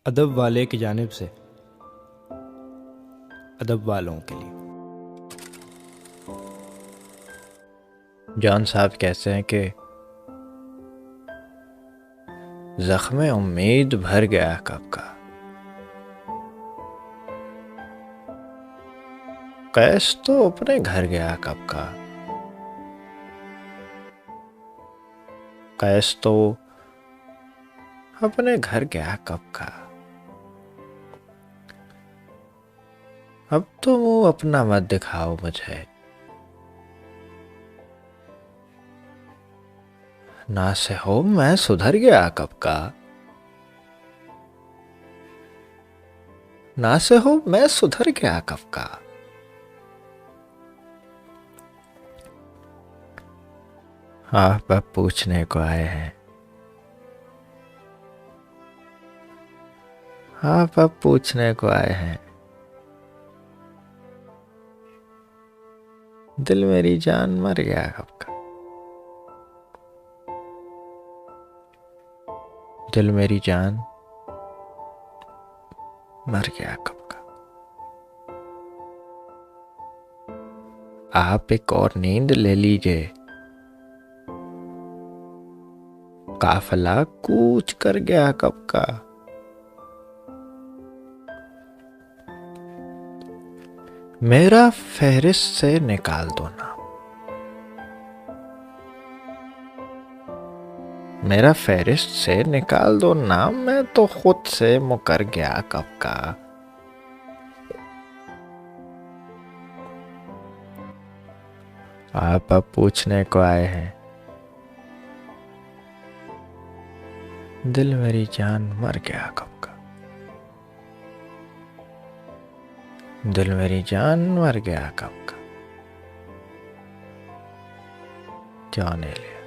अदब वाले की जानिब से अदब वालों के लिए। जॉन साहब कहते हैं कि जख्म उम्मीद भर गया कब का। कैस तो अपने घर गया कब का। कैस तो अपने घर गया कब का। अब तो मुंह अपना मत दिखाओ मुझे। ना से हो मैं सुधर गया कब का। ना से हो मैं सुधर गया कब का। आप अब पूछने को आए हैं। आप अब पूछने को आए हैं। दिल मेरी जान मर गया कब का। दिल मेरी जान मर गया कब का। आप एक और नींद ले लीजिए। काफिला कूच कर गया कब का। मेरा फहरिस्त से निकाल दो नाम। मेरा फहरिस्त से निकाल दो नाम। मैं तो खुद से मुकर गया कब का। आप अब पूछने को आए हैं। दिल मेरी जान मर गया कब का। दिल मेरी जान मर गया कब का। जाने ले।